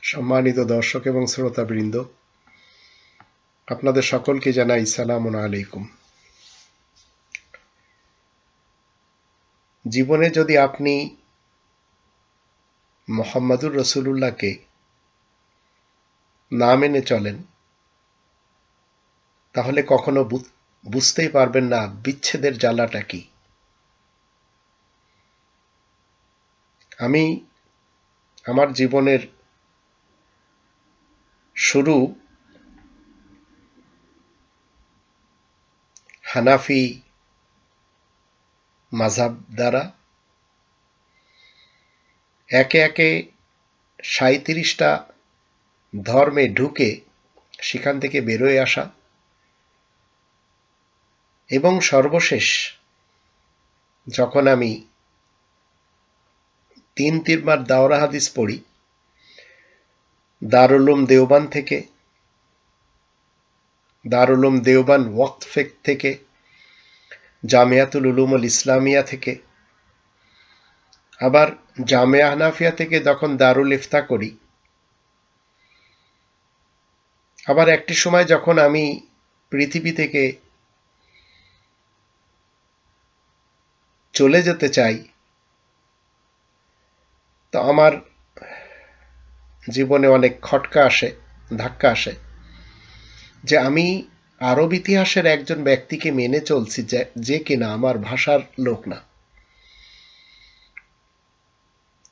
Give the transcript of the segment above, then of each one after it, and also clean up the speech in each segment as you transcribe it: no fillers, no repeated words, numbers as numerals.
সম্মানিত দর্শক এবং শ্রোতাবৃন্দ, আপনাদের সকলকে জানাই সালামুন আলাইকুম। জীবনে যদি আপনি মুহাম্মদুর রাসূলুল্লাহকে না মেনে চলেন, তাহলে কখনো বুঝতেই পারবেন না বিচ্ছেদের জ্বালাটা কি। আমি আমার জীবনের শুরু হানাফি মাযহাব দ্বারা। একে একে ৩৭টা ধর্মে ঢুকে সেখান থেকে বেরোয় আসা, এবং সর্বশেষ যখন আমি ৩বার দাওরা হাদিস পড়ি দারুল উলুম দেওবান ওয়াকফ থেকে, জামিয়াতুল উলুমুল ইসলামিয়া থেকে, আবার জামিয়া হানাফিয়া থেকে যখন দারুল ইফতা করি, আবার একটি সময় যখন আমি পৃথিবী থেকে চলে যেতে চাই, তো আমার জীবনে অনেক ধাক্কা আসে যে আমি আরব ইতিহাসের একজন ব্যক্তিকে মেনে চলছি যে কিনা আমার ভাষার লোক না।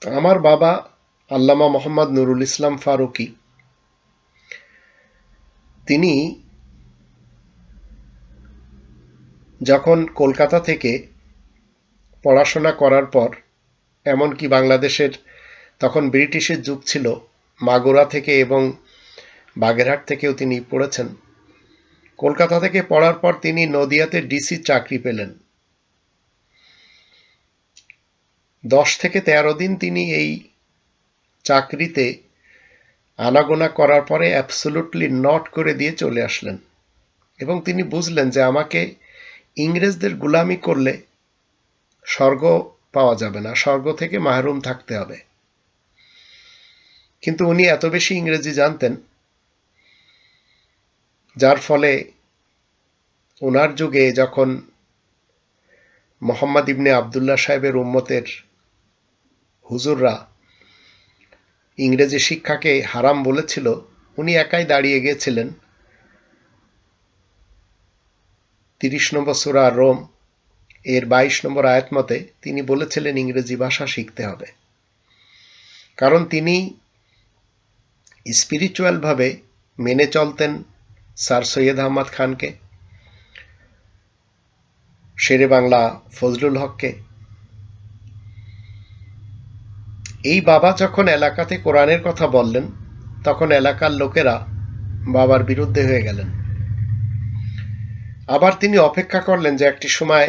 আমার বাবা আল্লামা মোহাম্মদ নুরুল ইসলাম ফারুকী, তিনি যখন কলকাতা থেকে পড়াশোনা করার পর, এমনকি বাংলাদেশের তখন ব্রিটিশের যুগ ছিল, মাগুরা থেকে এবং বাগেরহাট থেকেও তিনি পড়েছেন। কলকাতা থেকে পড়ার পর তিনি নদিয়াতে ডিসি চাকরি পেলেন। 10 থেকে 13 দিন তিনি এই চাকরিতে আনাগোনা করার পরে অ্যাবসলিউটলি নট করে দিয়ে চলে আসলেন, এবং তিনি বুঝলেন যে আমাকে ইংরেজদের গোলামি করলে স্বর্গ পাওয়া যাবে না, স্বর্গ থেকে মাহরুম থাকতে হবে। কিন্তু উনি এত বেশি ইংরেজি জানতেন, যার ফলে ওনার যুগে যখন মোহাম্মদ ইবনে আবদুল্লাহ সাহেবের উম্মতের হুজুররা ইংরেজি শিক্ষাকে হারাম বলেছিল, উনি একাই দাঁড়িয়ে গিয়েছিলেন 30 নম্বর সূরা রোম এর 22 নম্বর আয়াত মতে তিনি বলেছিলেন ইংরেজি ভাষা শিখতে হবে। কারণ তিনি স্পিরিচুয়াল ভাবে মেনে চলতেন স্যার সৈয়দ আহমদ খানকে, শেরে বাংলা ফজলুল হককে। এই বাবা যখন এলাকাতে কোরআনের কথা বললেন, তখন এলাকার লোকেরা বাবার বিরুদ্ধে হয়ে গেলেন। আবার তিনি অপেক্ষা করলেন যে একটি সময়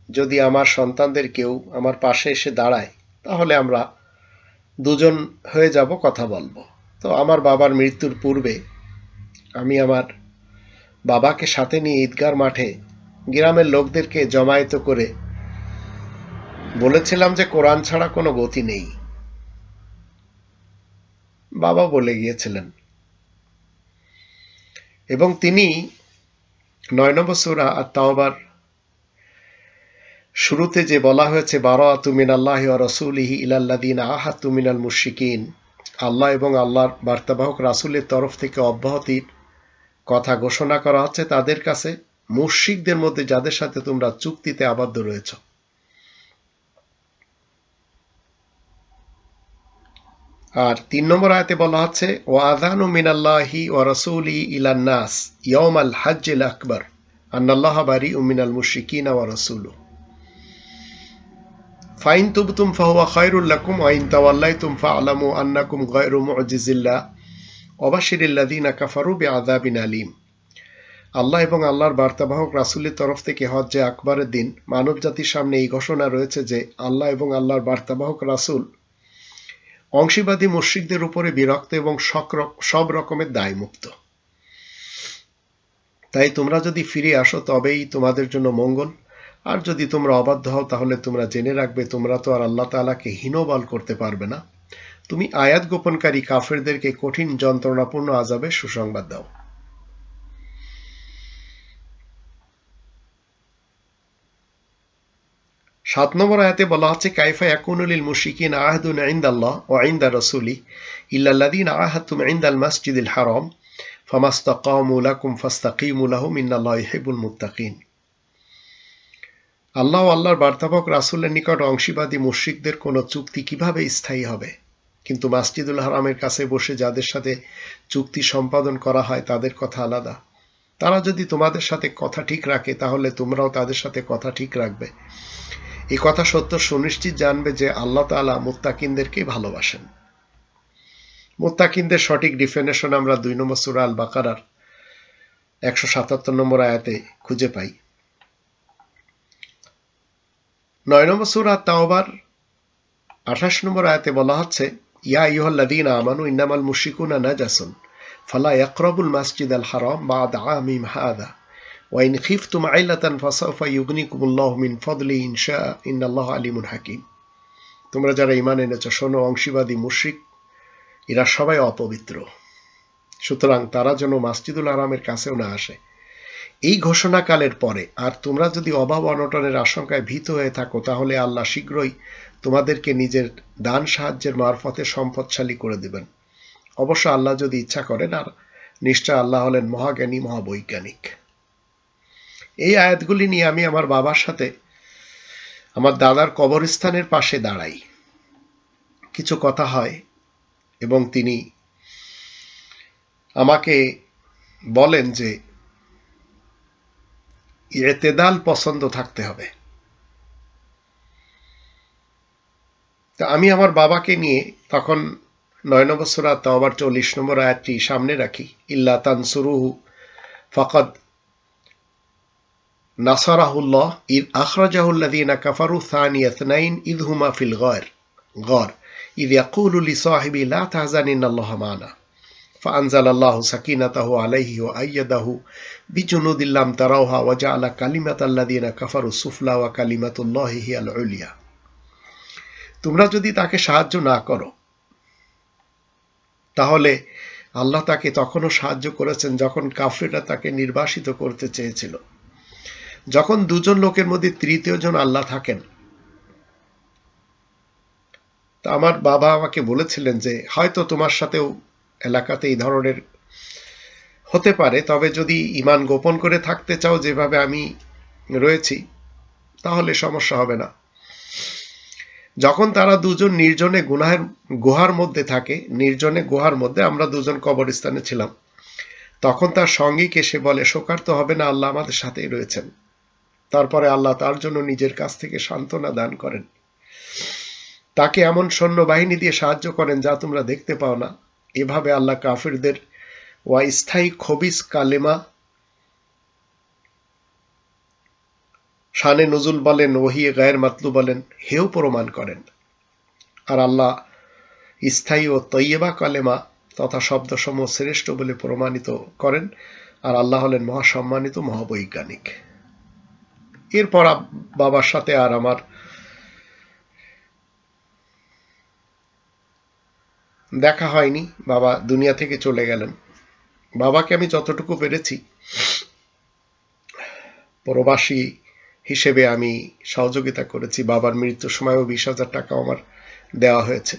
যদি আমার সন্তানদের কেউ আমার পাশে এসে দাঁড়ায়, তাহলে আমরা দুজন হয়ে যাব, কথা বলবো। তো আমার বাবার মৃত্যুর পূর্বে আমি আমার বাবাকে সাথে নিয়ে ঈদগার মাঠে গ্রামের লোকদেরকে জমায়েত করে বলেছিলাম যে কোরআন ছাড়া কোনো গতি নেই। বাবা বলে গিয়েছিলেন, এবং তিনি 9 নম্বর সূরা আত-তাওবার শুরুতে যে বলা হয়েছে বারাআতু মিনাল্লাহি ওয়া রাসূলিহি ইলাল্লাযিনা আহাদতু মিনাল মুশরিকিন, আল্লাহ এবং আল্লাহর বার্তাবাহক রাসূলের তরফ থেকে অব্যাহতির কথা ঘোষণা করা হচ্ছে তাদের কাছে, মুশরিকদের মধ্যে যাদের সাথে তোমরা চুক্তিতে আবদ্ধ রয়েছ। আর 3 নম্বর আয়াতে বলা হচ্ছে ওয়া আযানু মিনাল্লাহি ওয়া রাসূলিহি ইলান নাস ইয়াওমাল হজ্জিল আকবার আন্নাল্লাহা বারিউম মিনাল মুশরিকিনা ওয়া রাসূলুহু ফাইন তুবতুম ফাহুয়া খায়রুল লাকুম ওয়া ইন তাওয়াল্লাইতুম ফা'লামু আন্নাকুম গায়রু মু'জিজিল্লাহ ওয়া বাশশিরিল্লাযিনা কাফারু বিআযাবিন আলীম। আল্লাহ এবং আল্লাহর বার্তাবাহক রাসূলের তরফ থেকে হজ্জে আকবরের দিন মানবজাতির সামনে এই ঘোষণা রয়েছে যে আল্লাহ এবং আল্লাহর বার্তাবাহক রাসূল অংশীবাদী মুশরিকদের উপরে বিরক্ত এবং সব রকমের দায়মুক্ত। তাই তোমরা যদি ফিরে আসো তবেই তোমাদের জন্য মঙ্গল, আর যদি তোমরা অবাধ্য হও তাহলে তোমরা জেনে রাখবে তোমরা তো আর আল্লাহ তাআলাকে হীনবল করতে পারবে না। তুমি আয়াত গোপনকারী কাফেরদেরকে কঠিন যন্ত্রণাপূর্ণ আযাবের সুসংবাদ দাও। 7 নম্বর আয়াতে বলা হচ্ছে কাইফা ইয়াকুনু লিল মুশরিকিনা আহদুন ইনদাল্লাহ ওয়া ইনদা রাসূলিহি ইল্লা আল্লাযীনা আহাদতুম ইনদাল মাসজিদিল হারাম ফামাসতাকামু লাকুম ফাস্তাকিমু লাহুম ইন্নাল্লাহা ইউহিব্বুল মুত্তাকিন। আল্লাহ ও আল্লাহর বার্তাবাহক রাসূলের নিকট অংশীবাদী মুশরিকদের কোনো চুক্তি কিভাবে স্থায়ী হবে? কিন্তু মাসজিদুল হারামের কাছে বসে যাদের সাথে চুক্তি সম্পাদন করা হয় তাদের কথা আলাদা। তারা যদি তোমাদের সাথে কথা ঠিক রাখে তাহলে তোমরাও তাদের সাথে কথা ঠিক রাখবে। এই কথা সত্য সুনিশ্চিত জানবে যে আল্লাহ তাআলা মুত্তাকিনদেরকে ভালোবাসেন। মুত্তাকিনদের সঠিক ডেফিনেশন আমরা 2 নম্বর সূরা আল বাকারার 177 নম্বর আয়াতে খুঁজে পাই। 9 নম্বর সূরা তাওবার 28 নম্বর আয়াতে বলা হচ্ছে ইয়া আইয়ুহাল্লাযীনা আমানু ইন্নামাল মুশরিকুনা নাজাসুন ফালা ইয়াকরাবুল মাসজিদাল হারাম বা'দা আমিম হাযা ওয়া ইন খিফতুম আইলাতান ফাসাউফা ইউগনিকুমুল্লাহু মিন ফাদলিহি ইন শাআ ইন্নাল্লাহা আলিমুন হাকীম। তোমরা যারা ঈমান এনেছো শোনো, অংশীবাদী মুশরিক এরা সবাই অপবিত্র, সুতরাং তারা যেন মাসজিদুল হারামের কাছেও না আসে। এই ঘোষণাকালের পরে আর তোমরা যদি অভাব অনটনের আশঙ্কায় ভীত হয়ে থাকো তাহলে আল্লাহ শীঘ্রই তোমাদেরকে নিজের দান সাহায্যের মারফতে সম্পদশালী করে দেবেন। অবশ্য আল্লাহ যদি ইচ্ছা করেন, আর নিশ্চয় আল্লাহ হলেন মহাজ্ঞানী মহাবৈজ্ঞানিক। এই আয়াতগুলি নিয়ে আমি আমার বাবার সাথে আমার দাদার কবরস্থানের পাশে দাঁড়াই, কিছু কথা হয় এবং তিনি আমাকে বলেন যে ইতেদাল পছন্দ থাকতে হবে। তা আমি আমার বাবাকে নিয়ে তখন 9 নম্বর সূরা তাওবার 40 নম্বর আয়াতটি সামনে রাখি, ইল্লা তানসুরুহু ফাকাদ নাসারাহুল্লাহ ইয আখরাজাহুল্লাযীনা কাফারু সানিয়া ইসনাইন ইয হুমা ফিল গার ইয ইয়াকুলু লিসাহিবি লা তাহজান ইন্নাল্লাহা মা'ানা ফাআনজালাল্লাহু সাকিনাতাহু আলাইহি ওয়া আইয়াদাহু বিজুনুদিন লাম তারাউহা ওয়া জাআলা কালিমাতাল্লাযীনা কাফারু সুফলা ওয়া কালিমাতুল্লাহি হিয়াল উলিয়া। তোমরা যদি তাকে সাহায্য না করো তাহলে আল্লাহ তাকে তখনও সাহায্য করেছেন যখন কাফিররা তাকে নির্বাসিত করতে চেয়েছিল। যখন দুজন লোকের মধ্যে তৃতীয় জন আল্লাহ থাকেন, তা আমার বাবা আমাকে বলেছিলেন যে হয়তো তোমার সাথেও এলাকাতে এই ধরনের হতে পারে, তবে যদি ঈমান গোপন করে থাকতে চাও যেভাবে আমি রয়েছি তাহলে সমস্যা হবে না। যখন তারা দুজন নির্জনে গুহার মধ্যে থাকে, নির্জনে গুহার মধ্যে আমরা দুজন কবরস্থানে ছিলাম, তখন তার সঙ্গীক এসে বলে শোকার্ত হবে না, আল্লাহ আমাদের সাথেই রয়েছেন। তারপরে আল্লাহ তার জন্য নিজের কাছ থেকে সান্ত্বনা দান করেন, তাকে এমন সৈন্যবাহিনী দিয়ে সাহায্য করেন যা তোমরা দেখতে পাও না। এভাবে আল্লাহ কাফিরদের স্থায়ী খবিস কালেমা শানে নজুল বলেন, ওহী গায়ের মাতলু বলেন, হেও প্রমাণ করেন। আর আল্লাহ স্থায়ী ও তৈয়বা কালেমা তথা শব্দসমূহ শ্রেষ্ঠ বলে প্রমাণিত করেন। আর আল্লাহ হলেন মহাসম্মানিত মহাবৈজ্ঞানিক। এরপর বাবার সাথে আর আমার দেখা হয়নি, বাবা দুনিয়া থেকে চলে গেলেন। বাবাকে আমি যতটুকু পেরেছি প্রবাসী হিসেবে আমি সহযোগিতা করেছি। বাবার মৃত্যুর সময়ও 20,000 টাকা আমার দেওয়া হয়েছে।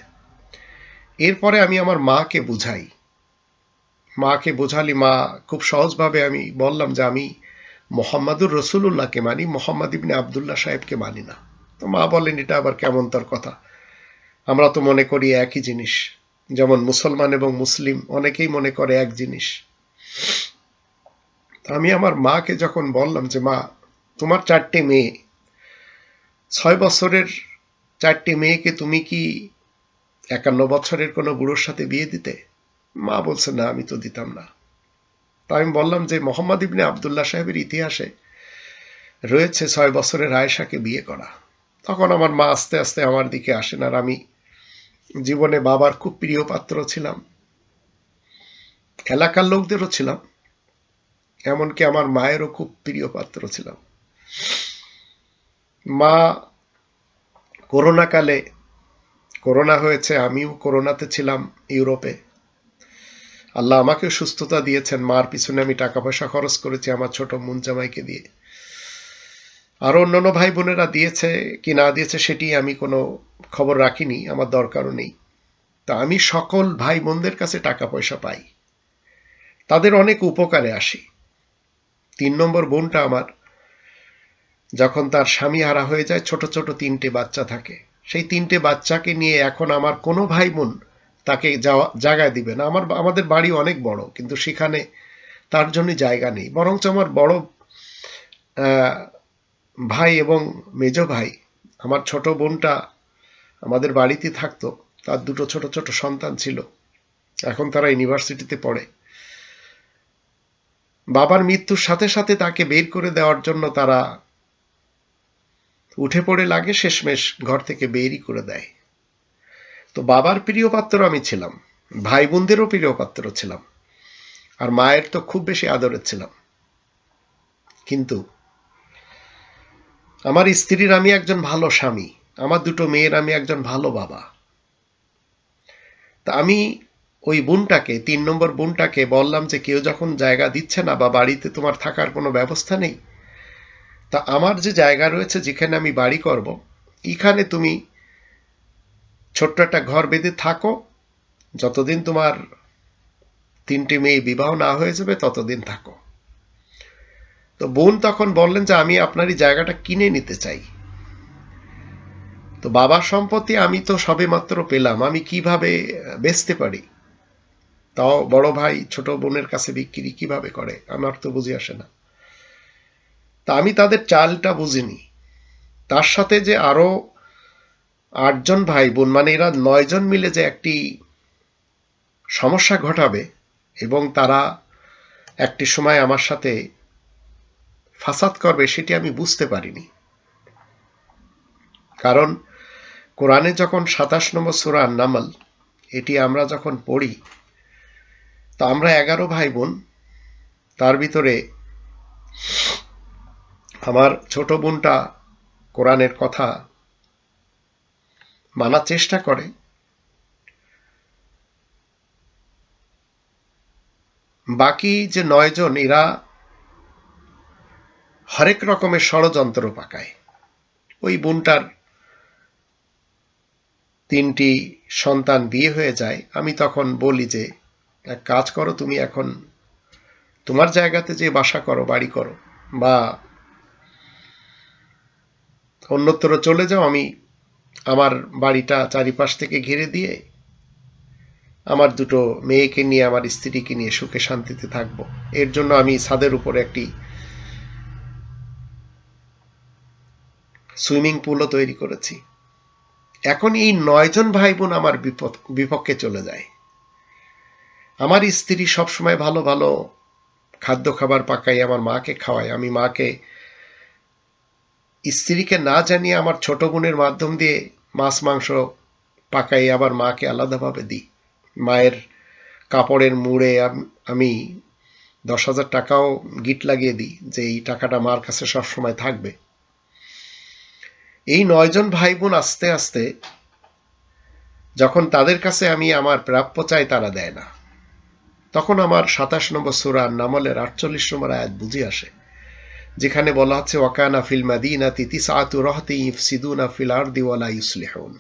এরপরে আমি আমার মাকে বোঝালি, মা খুব সহজভাবে আমি বললাম যে আমি মোহাম্মদুর রসুল্লাহকে মানি, মোহাম্মদ ইবনে আবদুল্লাহ সাহেবকে মানি না। তো মা বলেন এটা আবার কেমন তোর কথা, আমরা তো মনে করি একই জিনিস, যেমন মুসলমান এবং মুসলিম অনেকেই মনে করে এক জিনিস। আমি আমার মাকে যখন বললাম যে মা, তোমার 4টে মেয়ে, 6 বছরের 4টে মেয়েকে তুমি কি 51 বছরের কোনো বুড়োর সাথে বিয়ে দিতে? মা বলছে না, আমি তো দিতাম না। তা আমি বললাম যে মোহাম্মদ ইবনে আবদুল্লাহ সাহেবের ইতিহাসে রয়েছে 6 বছরের আয়েশাকে বিয়ে করা। তখন আমার মা আস্তে আস্তে আমার দিকে আসেন। আর আমি জীবনে বাবার খুব প্রিয় পাত্র ছিলাম, এলাকার লোকদেরও ছিলাম, এমনকি আমার মায়েরও খুব প্রিয় পাত্র ছিলাম। মা করোনা কালে করোনা হয়েছে, আমিও করোনাতে ছিলাম ইউরোপে। আল্লাহ আমাকেও সুস্থতা দিয়েছেন, মার পিছনে আমি টাকা পয়সা খরচ করেছি আমার ছোট মুনজামাইকে দিয়ে। আরো অন্যান্য ভাই বোনেরা দিয়েছে কি না দিয়েছে সেটি আমি কোনো খবর রাখিনি, আমার দরকারও নেই। তা আমি সকল ভাই বোনদের কাছে টাকা পয়সা পাই, তাদের অনেক উপকারে আসি। 3 নম্বর বোনটা আমার যখন তার স্বামী হারা হয়ে যায়, ছোট ছোট 3টে বাচ্চা থাকে, সেই 3টে বাচ্চাকে নিয়ে এখন আমার কোনো ভাই বোন তাকে জায়গায় দিবে না। আমাদের বাড়ি অনেক বড়, কিন্তু সেখানে তার জন্য জায়গা নেই। বরঞ্চ আমার বড় আহ, ভাই এবং মেজ ভাই, আমার ছোট বোনটা আমাদের বাড়িতে থাকতো। তার 2টো ছোট ছোট সন্তান ছিল, এখন তারা ইউনিভার্সিটিতে পড়ে। বাবার মৃত্যুর সাথে সাথে তাকে বের করে দেওয়ার জন্য তারা উঠে পড়ে লাগে, শেষমেশ ঘর থেকে বেরই করে দেয়। তো বাবার প্রিয় পাত্র আমি ছিলাম, ভাই বোনদেরও প্রিয় পাত্র ছিলাম, আর মায়ের তো খুব বেশি আদরের ছিলাম। কিন্তু আমার স্ত্রীর আমি একজন ভালো স্বামী, আমার 2টো মেয়ের আমি একজন ভালো বাবা। তা আমি ওই বোনটাকে, 3 নম্বর বোনটাকে বললাম যে কেউ যখন জায়গা দিচ্ছে না বা বাড়িতে তোমার থাকার কোনো ব্যবস্থা নেই, তা আমার যে জায়গা রয়েছে যেখানে আমি বাড়ি করব, এখানে তুমি ছোট্ট একটা ঘর বেঁধে থাকো, যতদিন তোমার 3টে মেয়ে বিবাহ না হয়ে যাবে ততদিন থাকো। তো বোন তখন বললেন যে আমি আপনার এই জায়গাটা কিনে নিতে চাই। তো বাবার সম্পত্তি আমি তো সবেমাত্র পেলাম, আমি কিভাবে বেচতে পারি? তাও বড় ভাই ছোট বোনের কাছে বিক্রি কিভাবে করে আমার তো বুঝে আসে না। তা আমি তাদের চালটা বুঝিনি। তার সাথে যে আরো 8জন ভাই বোন, মানে এরা 9জন মিলে যে একটি সমস্যা ঘটাবে এবং তারা একটি সময় আমার সাথে ফাসাদ করবে, সেটি আমি বুঝতে পারিনি। কারণ কোরআনে যখন 27 নম্বর সূরা আন-নামল এটি আমরা যখন পড়ি, তো আমরা 11 ভাই বোন। তার ভিতরে আমার ছোট বোনটা কোরআনের কথা মানার চেষ্টা করে, বাকি যে 9জন এরা হরেক রকমের ষড়যন্ত্র পাকায়। ওই বোনটার 3টি সন্তান বিয়ে হয়ে যায়। আমি তখন বলি যে এক কাজ করো, তুমি এখন তোমার জায়গাতে যে বাসা করো, বাড়ি করো, বা অন্যত্র চলে যাও, আমি আমার বাড়িটা চারিপাশ থেকে ঘিরে দিয়ে আমার 2টো মেয়েকে নিয়ে, আমার স্ত্রীকে নিয়ে সুখে শান্তিতে থাকবো। এর জন্য আমি ছাদের উপরে একটি সুইমিং পুলও তৈরি করেছি। এখন এই 9জন ভাই বোন আমার বিপক্ষে চলে যায়। আমার স্ত্রী সবসময় ভালো ভালো খাদ্য খাবার পাকাই, আমার মাকে খাওয়ায়। আমি মাকে, স্ত্রীকে না জানিয়ে আমার ছোট বোনের মাধ্যম দিয়ে মাছ মাংস পাকাই, আবার মাকে আলাদাভাবে দিই। মায়ের কাপড়ের মুড়ে আমি 10,000 টাকাও গিট লাগিয়ে দিই যে এই টাকাটা মার কাছে সবসময় থাকবে। এই 9জন ভাই বোন আস্তে আস্তে যখন তাদের কাছে আমি আমার প্রাপ্য চাই, তারা দেয় না। তখন আমার 27 নম্বর সূরা আন-নামলের 48 নম্বর আয়াত বুঝে আসে, যেখানে বলা হচ্ছে ওয়াকানা ফিল মাদিনাতি তিসআতু রাহতিন ইফসিদুনা ফিল আরদি ওয়ালা ইউসলিহুন।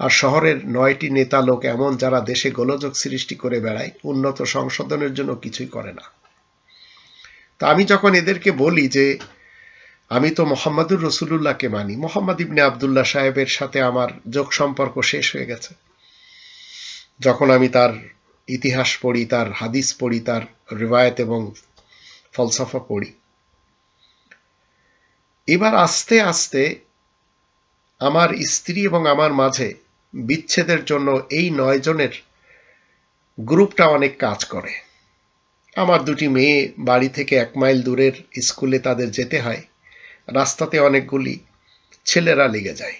আর শহরের 9টি নেতা লোক এমন, যারা দেশে গোলযোগ সৃষ্টি করে বেড়ায়, উন্নত সংশোধনের জন্য কিছুই করে না। তা আমি যখন এদেরকে বলি যে আমি তো মোহাম্মদুর রসুলুল্লাহকে মানি, মোহাম্মদ ইবনে আবদুল্লাহ সাহেবের সাথে আমার যোগ সম্পর্ক শেষ হয়ে গেছে, যখন আমি তার ইতিহাস পড়ি, তার হাদিস পড়ি, তার রিওয়ায়াত এবং ফলসফা পড়ি, এবার আস্তে আস্তে আমার স্ত্রী এবং আমার মাঝে বিচ্ছেদের জন্য এই 9জনের গ্রুপটা অনেক কাজ করে। আমার 2টি মেয়ে বাড়ি থেকে 1 মাইল দূরের স্কুলে তাদের যেতে হয়, রাস্তাতে অনেকগুলি ছেলেরা লেগে যায়।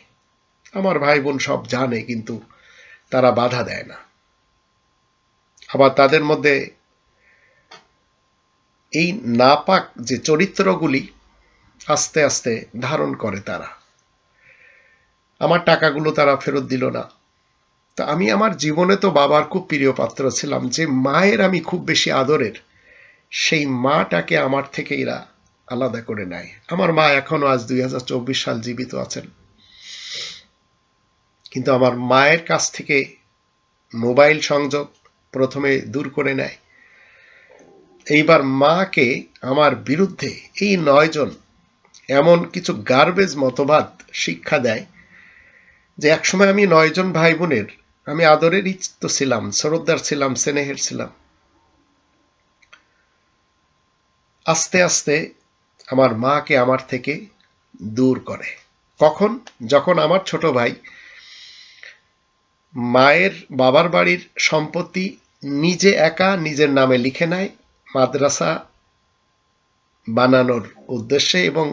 আমার ভাই বোন সব জানে, কিন্তু তারা বাধা দেয় না। আবার তাদের মধ্যে এই নাপাক যে চরিত্রগুলি আস্তে আস্তে ধারণ করে তারা। আমার টাকাগুলো তারা ফেরত দিল না। তা আমি আমার জীবনে তো বাবার খুব প্রিয় পাত্র ছিলাম, যে মায়ের আমি খুব বেশি আদরের, সেই মাটাকে আমার থেকে এরা আলাদা করে নেয়। আমার মা এখনো আজ 2024 সাল জীবিত আছেন, কিন্তু আমার মায়ের কাছ থেকে মোবাইল সংযোগ প্রথমে দূর করে নেয়। এইবার মাকে আমার বিরুদ্ধে এই 9 জন এমন কিছু গার্বেজ মতবাদ শিক্ষা দেয়, যে একসময় আমি 9 জন ভাই বোনের আমি আদরেরই তো ছিলাম, শ্রদ্ধার ছিলাম, স্নেহের ছিলাম। আস্তে আস্তে আমার মাকে আমার থেকে দূর করে। কখন? যখন আমার ছোট ভাই মায়ের বাবার বাড়ির সম্পত্তি নিজে একা নিজের নামে লিখে নেয় মাদ্রাসা বানানোর উদ্দেশ্যে, এবং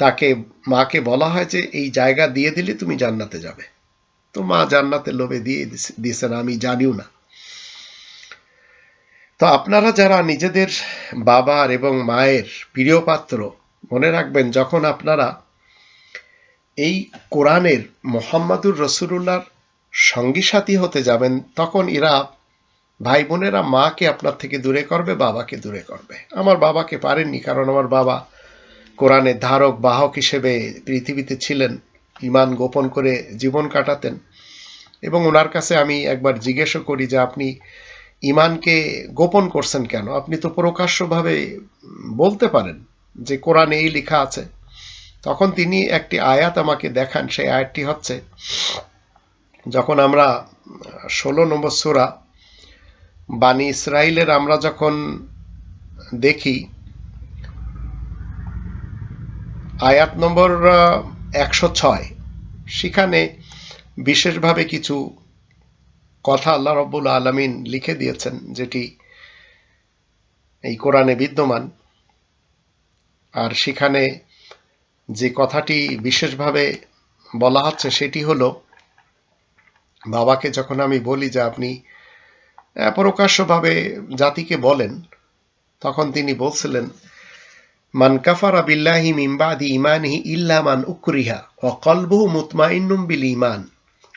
তাকে মাকে বলা হয় যে এই জায়গা দিয়ে দিলে তুমি জান্নাতে যাবে। তো মা জান্নাতের লোভে দিয়ে দিয়েছেন, আমি জানিও না। তো আপনারা যারা নিজেদের বাবার এবং মায়ের প্রিয় পাত্র, মনে রাখবেন যখন আপনারা এই কোরআনের মোহাম্মদুর রসুলুল্লাহর সঙ্গী সাথী হতে যাবেন, তখন এরা ভাই বোনেরা মাকে আপনার থেকে দূরে করবে, বাবাকে দূরে করবে। আমার বাবাকে পারেননি, কারণ আমার বাবা কোরআনের ধারক বাহক হিসেবে পৃথিবীতে ছিলেন, ঈমান গোপন করে জীবন কাটাতেন। এবং ওনার কাছে আমি একবার জিজ্ঞাসা করি যে আপনি ঈমানকে গোপন করছেন কেন? আপনি তো প্রকাশ্যভাবে বলতে পারেন যে কোরআনে এই লেখা আছে। তখন তিনি একটি আয়াত আমাকে দেখান, সেই আয়াতটি হচ্ছে, যখন আমরা 16 নম্বর সূরা বানি ইসরাইলের আমরা যখন দেখি আয়াত নম্বর 106, সেখানে বিশেষভাবে কিছু কথা আল্লাহ রব্বুল আলামিন লিখে দিয়েছেন, যেটি এই কোরআনে বিদ্যমান। আর সেখানে যে কথাটি বিশেষভাবে বলা হচ্ছে সেটি হলো, বাবাকে যখন আমি বলি যে আপনি প্রকাশ্যভাবে জাতিকে বলেন, তখন তিনি বলছিলেন, মান কাফারা বিল্লাহি মিন বাদি ঈমানিহি ইল্লা মান উকরিহা ওয়া কলবুহু মুতমাইন্নুম বিল ঈমান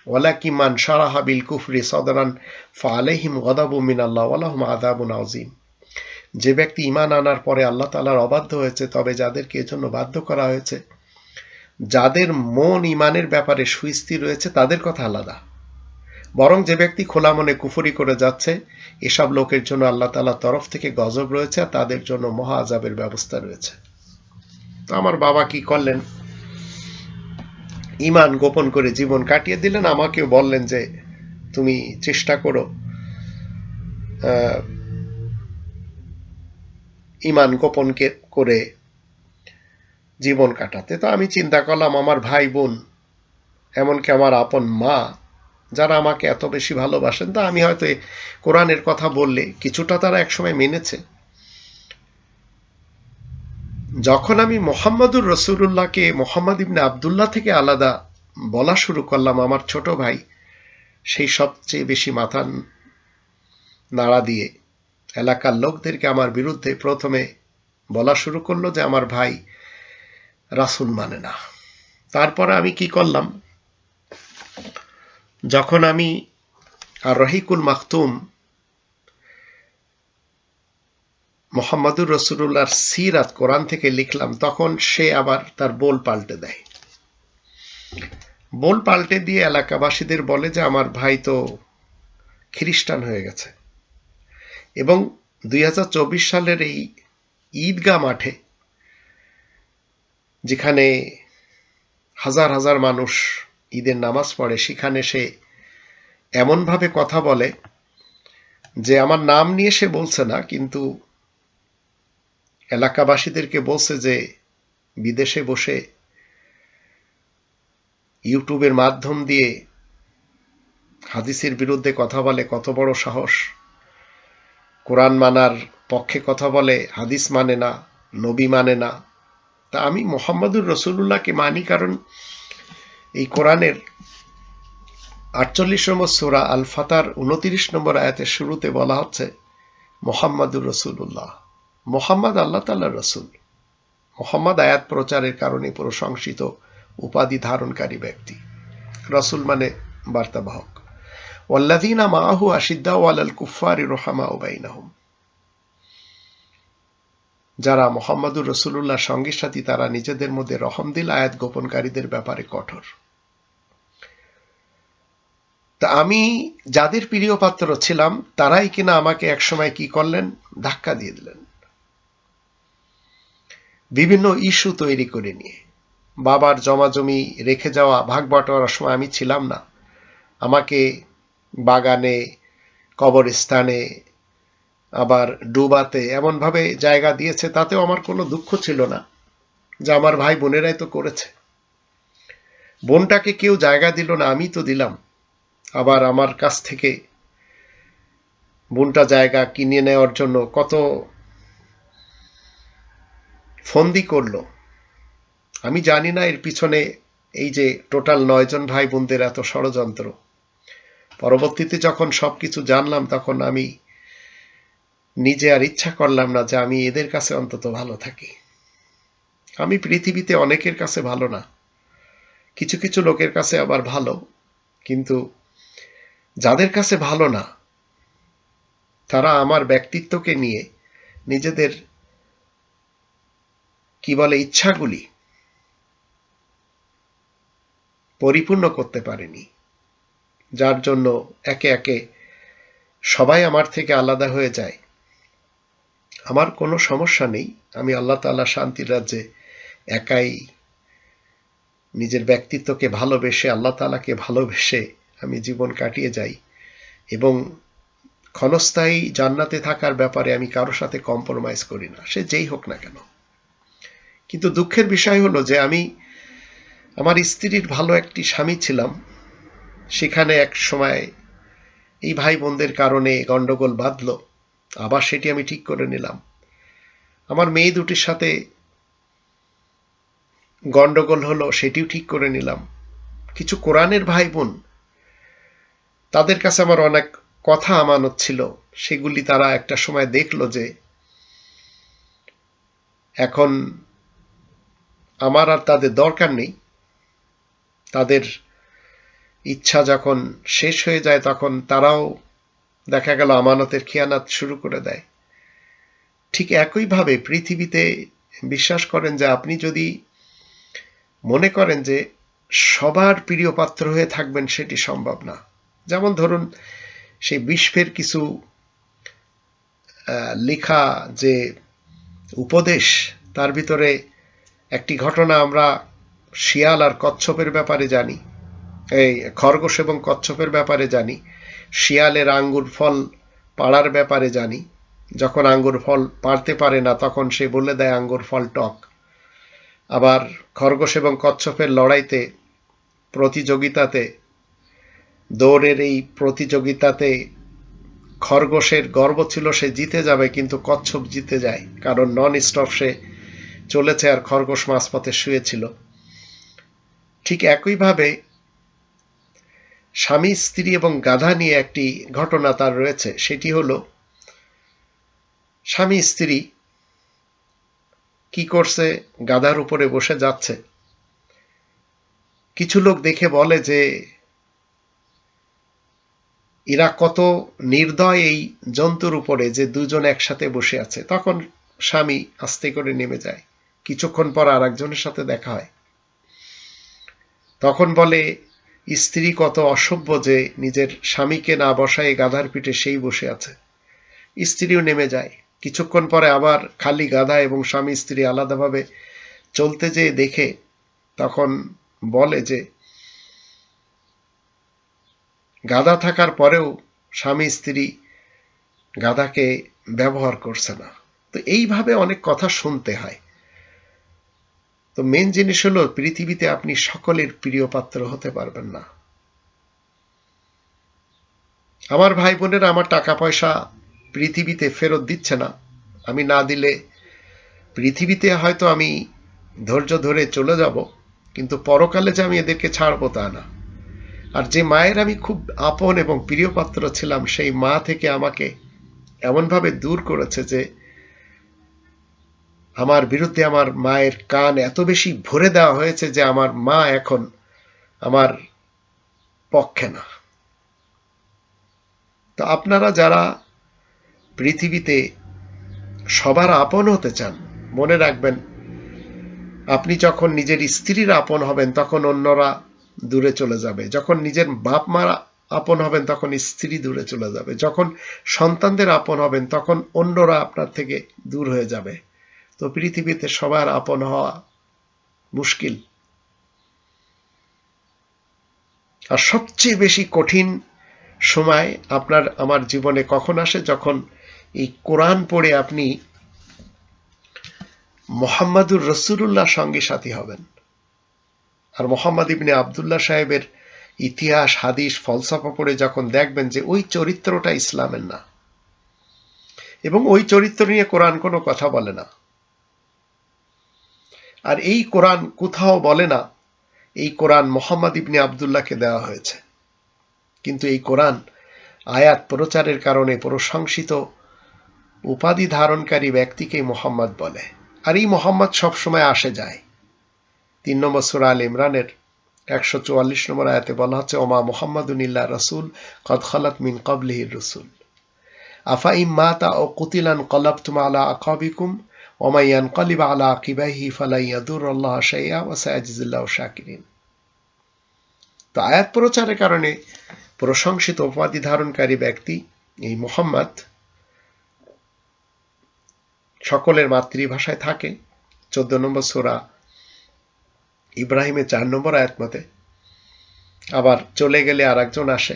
ওয়ালাকিন মান শারাহা বিল কুফরি সাদরান ফাআলাইহিম গাদাবুম মিনাল্লাহ ওয়া লাহুম আযাবুন আযীম। যে ব্যক্তি ঈমান আনার পরে আল্লাহ তাআলার অবাধ্য হয়েছে, তবে যাদেরকে এজন্য বাধ্য করা হয়েছে, যাদের মন ঈমানের ব্যাপারে সুস্থির রয়েছে, তাদের কথা আলাদা। বরং যে ব্যক্তি খোলা মনে কুফরি করে যাচ্ছে, এসব লোকের জন্য আল্লাহ তাআলার তরফ থেকে গজব রয়েছে, আর তাদের জন্য মহা আযাবের ব্যবস্থা রয়েছে। তো আমার বাবা কি করলেন? ঈমান গোপন করে জীবন কাটিয়ে দিলেন। আমাকেও বললেন যে তুমি চেষ্টা করো ঈমান গোপন করে জীবন কাটাতে। তো আমি চিন্তা করলাম, আমার ভাই বোন, এমনকি আমার আপন মা, যারা আমাকে এত বেশি ভালোবাসেন, তা আমি হয়তো কোরআনের কথা বললে কিছুটা তারা একসময় মেনেছে। যখন আমি মোহাম্মদুর রসুলুল্লাহকে মোহাম্মদ ইবনে আবদুল্লাহ থেকে আলাদা বলা শুরু করলাম, আমার ছোট ভাই সেই সবচেয়ে বেশি মাথা নাড়া দিয়ে এলাকার লোকদেরকে আমার বিরুদ্ধে প্রথমে বলা শুরু করলো যে আমার ভাই রাসূল মানে না। তারপরে আমি কি করলাম, যখন আমি আর রহিকুল মাকতুম মোহাম্মদুর রসুলুল্লাহর সিরাত কোরআন থেকে লিখলাম, তখন সে আবার তার বোল পাল্টে দেয়। বোল পাল্টে দিয়ে এলাকাবাসীদের বলে যে আমার ভাই তো খ্রিস্টান হয়ে গেছে। এবং 2024 সালের এই ঈদগাহ মাঠে, যেখানে হাজার হাজার মানুষ ঈদের নামাজ পড়ে, সেখানে সে এমনভাবে কথা বলে যে আমার নাম নিয়ে সে বলছে না, কিন্তু এলাকাবাসীদেরকে বলছে যে বিদেশে বসে ইউটিউবের মাধ্যম দিয়ে হাদিসের বিরুদ্ধে কথা বলে, কত বড় সাহস! কোরআন মানার পক্ষে কথা বলে, হাদিস মানে না, নবী মানে না। তা আমি মোহাম্মদুর রসুলুল্লাহকে মানি, কারণ এই কোরআনের 48 নম্বর সূরা আল ফাতার 29 নম্বর আয়াতের শুরুতে বলা হচ্ছে মোহাম্মদুর রসুলুল্লাহ। মোহাম্মদ আল্লাহ তাআলার রসুল। মোহাম্মদ আয়াত প্রচারের কারণে প্রশংসিত উপাধি ধারণকারী ব্যক্তি। রাসূল মানে বার্তাবাহক। ওয়াল্লাযীনা মাআহু আশিদ্দাউ আলাল কুফফারি রুহামাউ বাইনাহুম, যারা মুহাম্মদুর রাসূলুল্লাহর সঙ্গী সাথী তারা নিজেদের মধ্যে রহমদিল, আয়াত গোপনকারীদের ব্যাপারে কঠোর। তা আমি যাদের প্রিয় পাত্র ছিলাম তারাই কিনা আমাকে একসময় কি করলেন, ধাক্কা দিয়ে দিলেন বিভিন্ন ইস্যু তৈরি করে নিয়ে। বাবার জমাজমি রেখে যাওয়া ভাগ বাটোয়ারার সময় আমি ছিলাম না, আমাকে বাগানে, কবরস্থানে, আবার ডুবাতে এমনভাবে জায়গা দিয়েছে, তাতেও আমার কোনো দুঃখ ছিল না, যে আমার ভাই বোনেরাই তো করেছে। বোনটাকে কেউ জায়গা দিল না, আমি তো দিলাম। আবার আমার কাছ থেকে বোনটা জায়গা কিনে নেওয়ার জন্য কত ফন্দি করলো। আমি জানি না এর পিছনে এই যে টোটাল 9 জন ভাই বোনদের এত ষড়যন্ত্র। পরবর্তীতে যখন সবকিছু জানলাম তখন আমি নিজে আর ইচ্ছা করলাম না যে আমি এদের কাছে অন্তত ভালো থাকি। আমি পৃথিবীতে অনেকের কাছে ভালো না, কিছু কিছু লোকের কাছে আবার ভালো, কিন্তু যাদের কাছে ভালো না তারা আমার ব্যক্তিত্বকে নিয়ে নিজেদের কি বলে ইচ্ছাগুলি পরিপূর্ণ করতে পারেনি, যার জন্য একে একে সবাই আমার থেকে আলাদা হয়ে যায়। আমার কোনো সমস্যা নেই, আমি আল্লাহ তাআলা শান্তির রাজ্যে একাই নিজের ব্যক্তিত্বকে ভালোবেসে, আল্লাহ তাআলাকে ভালোবেসে আমি জীবন কাটিয়ে যাই, এবং ক্ষণস্থায়ী জান্নাতে থাকার ব্যাপারে আমি কারোর সাথে কম্প্রোমাইজ করি না, সে যেই হোক না কেন। কিন্তু দুঃখের বিষয় হলো যে আমি আমার স্ত্রীর ভালো একটি স্বামী ছিলাম, সেখানে এক সময় এই ভাই বোনদের কারণে গন্ডগোল বাঁধলো, আবার সেটি আমি ঠিক করে নিলাম। আমার মেয়ে দুটির সাথে গন্ডগোল হলো, সেটিও ঠিক করে নিলাম। কিছু কোরআনের ভাই বোন, তাদের কাছে আমার অনেক কথা আমানত ছিল, সেগুলি তারা একটা সময় দেখলো যে এখন আমার আর তাদের দরকার নেই, তাদের ইচ্ছা যখন শেষ হয়ে যায় তখন তারাও দেখা গেল আমানতের খেয়ানত শুরু করে দেয়। ঠিক একইভাবে পৃথিবীতে বিশ্বাস করেন যে আপনি যদি মনে করেন যে সবার প্রিয় পাত্র হয়ে থাকবেন, সেটি সম্ভব না। যেমন ধরুন সেই বিশ্বের কিছু লেখা যে উপদেশ, তার ভিতরে একটি ঘটনা আমরা শিয়াল আর কচ্ছপের ব্যাপারে জানি, এই খরগোশ এবং কচ্ছপের ব্যাপারে জানি, শিয়ালের আঙ্গুর ফল পাড়ার ব্যাপারে জানি, যখন আঙ্গুর ফল পাড়তে পারে না তখন সে বলে দেয় আঙ্গুর ফল টক। আবার খরগোশ এবং কচ্ছপের লড়াইতে, প্রতিযোগিতাতে, দৌড়ের এই প্রতিযোগিতাতে খরগোশের গর্ব ছিল সে জিতে যাবে, কিন্তু কচ্ছপ জিতে যায়, কারণ নন স্টপ সে চলেছে আর খরগোশ মাঝপথে শুয়েছিল। ঠিক একইভাবে স্বামী স্ত্রী এবং গাধা নিয়ে একটি ঘটনা তার রয়েছে। সেটি হলো স্বামী স্ত্রী কি করছে, গাধার উপরে বসে যাচ্ছে। কিছু লোক দেখে বলে যে এরা কত নির্দয় এই জন্তুর উপরে, যে দুজন একসাথে বসে আছে। তখন স্বামী আস্তে করে নেমে যায়, কিছুক্ষণ পর আর একজনের সাথে দেখা হয়। তখন বলে স্ত্রী কত অসভ্য যে নিজের স্বামীকে না বসায় গাধার পিঠে সেই বসে আছে। স্ত্রীও নেমে যায়। কিছুক্ষণ পরে আবার খালি গাধা এবং স্বামী স্ত্রী আলাদাভাবে চলতে যেয়ে দেখে, তখন বলে যে গাধা থাকার পরেও স্বামী স্ত্রী গাধাকে ব্যবহার করছে না। তো এইভাবে অনেক কথা শুনতে হয়। তো মেন জিনিস হলো পৃথিবীতে আপনি সকলের প্রিয় পাত্র হতে পারবেন না। আমার ভাই বোনেরা আমার টাকা পয়সা পৃথিবীতে ফেরত দিচ্ছে না, আমি না দিলে পৃথিবীতে হয়তো আমি ধৈর্য ধরে চলে যাব, কিন্তু পরকালে যে আমি এদেরকে ছাড়বো তা না। আর যে মায়ের আমি খুব আপন এবং প্রিয় পাত্র ছিলাম, সেই মা থেকে আমাকে এমনভাবে দূর করেছে যে আমার বিরুদ্ধে আমার মায়ের কান এত বেশি ভরে দেওয়া হয়েছে যে আমার মা এখন আমার পক্ষে না। তো আপনারা যারা পৃথিবীতে সবার আপন হতে চান, মনে রাখবেন আপনি যখন নিজের স্ত্রীর আপন হবেন তখন অন্যরা দূরে চলে যাবে, যখন নিজের বাপ মা আপন হবেন তখন স্ত্রী দূরে চলে যাবে, যখন সন্তানদের আপন হবেন তখন অন্যরা আপনার থেকে দূর হয়ে যাবে। তো পৃথিবীতে সবার আপন হওয়া মুশকিল। আর সবচেয়ে বেশি কঠিন সময় আপনার আমার জীবনে কখন আসে, যখন এই কোরআন পড়ে আপনি মোহাম্মদুর রসুল্লাহ সঙ্গী সাথী হবেন। আর মোহাম্মদ ইবনে আবদুল্লাহ সাহেবের ইতিহাস, হাদিস, ফলসফা পড়ে যখন দেখবেন যে ওই চরিত্রটা ইসলামের না, এবং ওই চরিত্র নিয়ে কোরআন কোনো কথা বলে না। আর এই কোরআন কোথাও বলে না এই কোরআন মোহাম্মদ ইবনে আবদুল্লাহকে দেওয়া হয়েছে, কিন্তু এই কোরআন আয়াত প্রচারের কারণে প্রশংসিত উপাধি ধারণকারী ব্যক্তিকে মোহাম্মদ বলে। আর এই মোহাম্মদ সবসময় আসে যায়। ৩ নম্বর সূরা আল ইমরানের ১৪৪ নম্বর আয়াতে বলা হচ্ছে, ওমা মুহাম্মাদুন ইল্লা রাসূল কদ খালাত মিন ক্বাবলিহির রুসুল আফা ইন মাতা আও কুতিলা ইনকালাবতুম আলা আকাবিকুম ওয়া মান ইয়ানকালিব আলা আকিবাইহি ফালান ইয়াদুররাল্লাহ শাইআ ওয়া সায়াজজিল্লাহু শাকিরিন। তো আয়াত প্রচারের কারণে প্রশংসিত উপাধি ধারণকারী ব্যক্তি এই মুহাম্মদ সকলের মাতৃভাষায় থাকে। ১৪ নম্বর সূরা ইব্রাহিমের ৪ নম্বর আয়াত মতে। আবার চলে গেলে আর একজন আসে।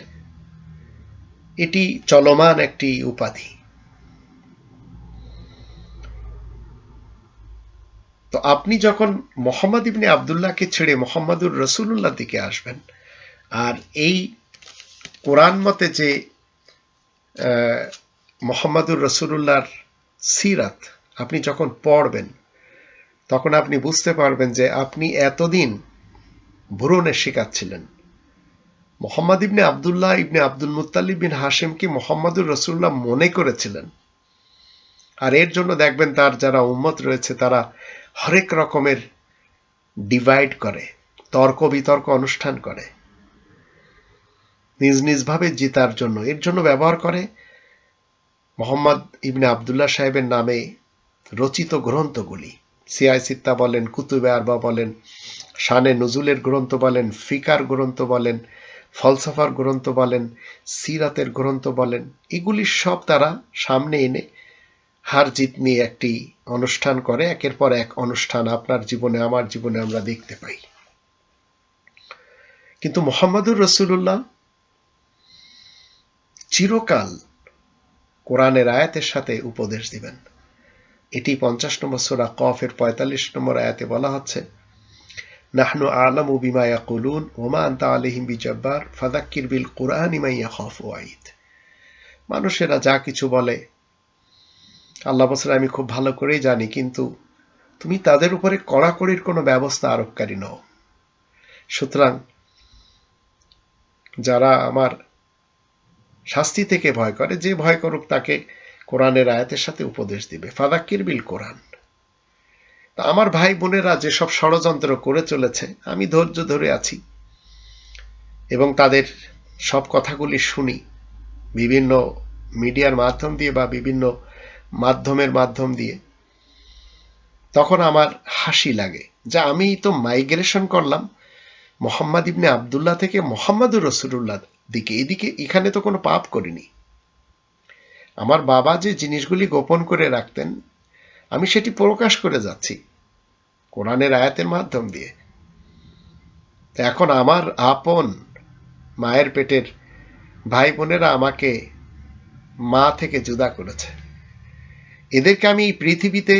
এটি চলমান একটি উপাধি। তো আপনি যখন মোহাম্মদ ইবনে আবদুল্লাহকে ছেড়ে মোহাম্মদুর রসুল্লাহ দিকে আসবেন, আর এই কোরআন মতে যে মোহাম্মদুর রসুল্লাহর সিরাত আপনি যখন পড়বেন, তখন আপনি বুঝতে পারবেন যে আপনি এতদিন ভ্রূণের শিকার ছিলেন। মোহাম্মদ ইবনে আবদুল্লাহ ইবনে আব্দুল মুত্তালিব বিন হাশিমকে মোহাম্মদুর রসুল্লাহ মনে করেছিলেন। আর এর জন্য দেখবেন তার যারা উম্মত রয়েছে তারা হরেক রকমের ডিভাইড করে, তর্ক বিতর্ক অনুষ্ঠান করে, নিজ নিজ ভাবে জিতার জন্য। এর জন্য ব্যবহার করে মোহাম্মদ ইবনে আবদুল্লাহ সাহেবের নামে রচিত গ্রন্থগুলি। সিয়ায় সিত্তা বলেন, কুতুবে আরবা বলেন, শানে নজুলের গ্রন্থ বলেন, ফিকার গ্রন্থ বলেন, ফলসফার গ্রন্থ বলেন, সিরাতের গ্রন্থ বলেন, এগুলি সব তারা সামনে এনে হার জিত নিয়ে একটি অনুষ্ঠান করে। একের পর এক অনুষ্ঠান আপনার জীবনে আমার জীবনে আমরা দেখতে পাই। কিন্তু মুহাম্মদুর রাসূলুল্লাহ চিরকাল কোরআনের আয়াতের সাথে উপদেশ দিবেন। এটি ৫০ নম্বর সূরা কফের ৪৫ নম্বর আয়াতে বলা হচ্ছে, নাহনু আ'লামু বিমা ইয়াকুলুন ওয়া মা আনতা আলাইহিম বিজাব্বার ফাযাক্কির বিল কুরআনি মান ইয়াখাফু ওয়াঈদ। মানুষেরা যা কিছু বলে আল্লাহ বলেন, আমি খুব ভালো করেই জানি, কিন্তু তুমি তাদের উপরে কড়াকড়ির কোনো ব্যবস্থা আরোপকারী নও। সুতরাং যারা আমার শাস্তি থেকে ভয় করে, যে ভয় করুক তাকে কোরআনের আয়াতের সাথে উপদেশ দিবে। ফাযাক্কির বিল কোরআন। তা আমার ভাই বোনেরা যেসব ষড়যন্ত্র করে চলেছে, আমি ধৈর্য ধরে আছি এবং তাদের সব কথাগুলি শুনি বিভিন্ন মিডিয়ার মাধ্যম দিয়ে বা বিভিন্ন মাধ্যমের মাধ্যম দিয়ে। তখন আমার হাসি লাগে যে আমি তো মাইগ্রেশন করলাম মোহাম্মদ ইবনে আবদুল্লাহ থেকে মোহাম্মদুর রসুল্লাহ দিকে, এদিকে এখানে তো কোনো পাপ করিনি। আমার বাবা যে জিনিসগুলি গোপন করে রাখতেন আমি সেটি প্রকাশ করে যাচ্ছি কোরআনের আয়াতের মাধ্যম দিয়ে। এখন আমার আপন মায়ের পেটের ভাই বোনেরা আমাকে মা থেকে জুদা করেছে, এদেরকে আমি এই পৃথিবীতে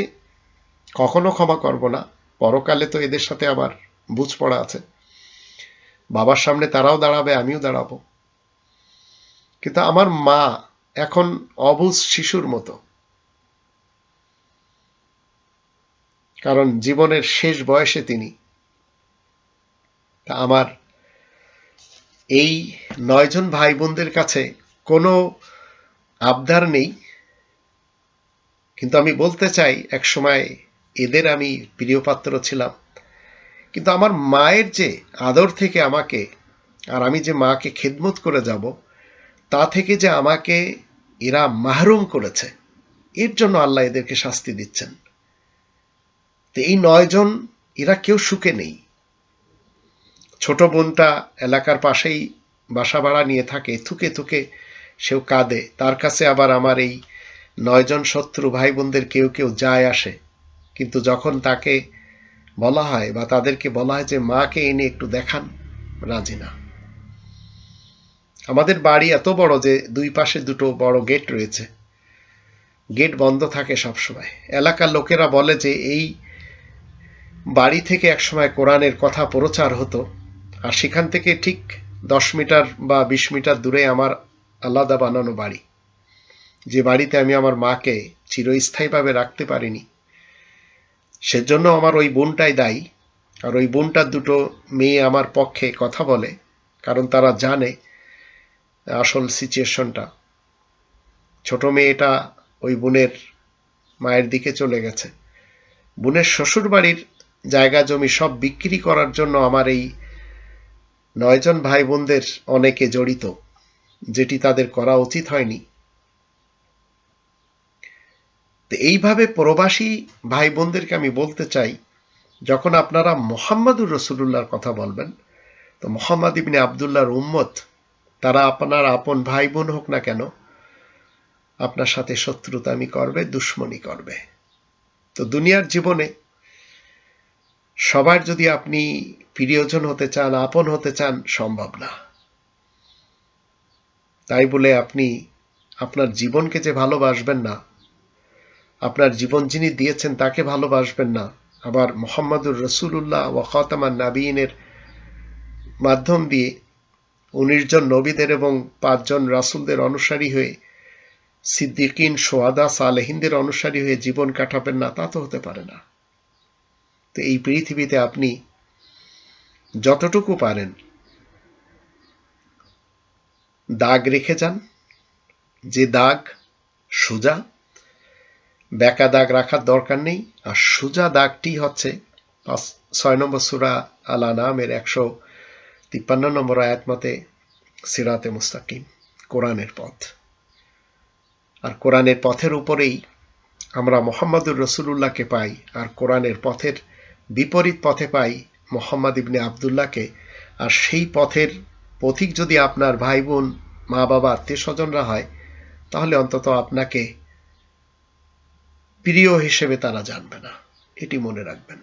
কখনো ক্ষমা করব না। পরকালে তো এদের সাথে আমার বুঝ পড়া আছে, বাবার সামনে তারাও দাঁড়াবে, আমিও দাঁড়াবো। কিন্তু আমার মা এখন অবুঝ শিশুর মতো, কারণ জীবনের শেষ বয়সে তিনি। তা আমার এই ৯ জন ভাই বোনদের কাছে কোনো আবদার নেই, কিন্তু আমি বলতে চাই এক সময় এদের আমি প্রিয় পাত্র ছিলাম। কিন্তু আমার মায়ের যে আদর থেকে আমাকে আর আমি যে মাকে খেদমত করে যাব, তা থেকে যে আমাকে এরা মাহরুম করেছে, এর জন্য আল্লাহ এদেরকে শাস্তি দিচ্ছেন। তো এই 9 জন এরা কেউ সুখে নেই। ছোট বোনটা এলাকার পাশেই বাসা ভাড়া নিয়ে থাকে, থুকে থুকে সেও কাঁদে। তার কাছে আবার আমার এই 9 জন শত্রু ভাই বোনদের কেউ কেউ যায় আসে, কিন্তু যখন তাকে বলা হয় বা তাদেরকে বলা হয় যে মাকে এনে একটু দেখান, রাজি না। আমাদের বাড়ি এত বড় যে 2 পাশে 2টো বড় গেট রয়েছে, গেট বন্ধ থাকে সবসময়। এলাকার লোকেরা বলে যে এই বাড়ি থেকে একসময় কোরআনের কথা প্রচার হতো, আর সেখান থেকে ঠিক 10 মিটার বা 20 মিটার দূরে আমার আলাদা বানানো বাড়ি, যে বাড়িতে আমি আমার মাকে চিরস্থায়ীভাবে রাখতে পারিনি। সেজন্য আমার ওই বোনটাই দায়ী। আর ওই বোনটার 2টো মেয়ে আমার পক্ষে কথা বলে, কারণ তারা জানে আসল সিচুয়েশনটা। ছোট মেয়েটা ওই বোনের মায়ের দিকে চলে গেছে। বোনের শ্বশুর বাড়ির জায়গা জমি সব বিক্রি করার জন্য আমার এই 9 জন ভাই বোনদের অনেকে জড়িত, যেটি তাদের করা উচিত হয়নি। তো এইভাবে প্রবাসী ভাই বোনদেরকে আমি বলতে চাই, যখন আপনারা মুহাম্মাদুর রাসূলুল্লাহর কথা বলবেন, তো মুহাম্মদ ইবনে আব্দুল্লাহর উম্মত, তারা আপনার আপন ভাই বোন হোক না কেন, আপনার সাথে শত্রুতামি করবে, দুশমনি করবে। তো দুনিয়ার জীবনে সবার যদি আপনি প্রিয়জন হতে চান, আপন হতে চান, সম্ভব না। তাই বলে আপনি আপনার জীবনকে যে ভালোবাসবেন না, আপনার জীবন যিনি দিয়েছেন তাকে ভালোবাসবেন না, আবার মুহাম্মাদুর রাসূলুল্লাহ ওয়া খাতামান নাবিয়িনের মাধ্যম দিয়ে 19 জন নবীদের এবং 5 জন রাসূলদের অনুসারী হয়ে, সিদ্দিকিন, শুহাদা, সালেহিনদের অনুসারী হয়ে জীবন কাটাবেন না, তা তো হতে পারে না। তো এই পৃথিবীতে আপনি যতটুকু পারেন দাগ রেখে যান, যে দাগ সোজা, বেঁকা দাগ রাখার দরকার নেই। আর সোজা দাগটি হচ্ছে 6 নম্বর সূরা আল আনামের 153 নম্বর আয়াত মতে সিরাতে মুস্তাকিম, কোরআনের পথ। আর কোরআনের পথের উপরেই আমরা মুহাম্মাদুর রাসূলুল্লাহকে পাই, আর কোরআনের পথের বিপরীত পথে পাই মুহাম্মদ ইবনে আব্দুল্লাহকে। আর সেই পথের পথিক যদি আপনার ভাই বোন, মা বাবা, আত্মীয় স্বজনরা হয়, তাহলে অন্তত আপনাকে প্রিয় হিসেবে তারা জানবে না, এটি মনে রাখবেন।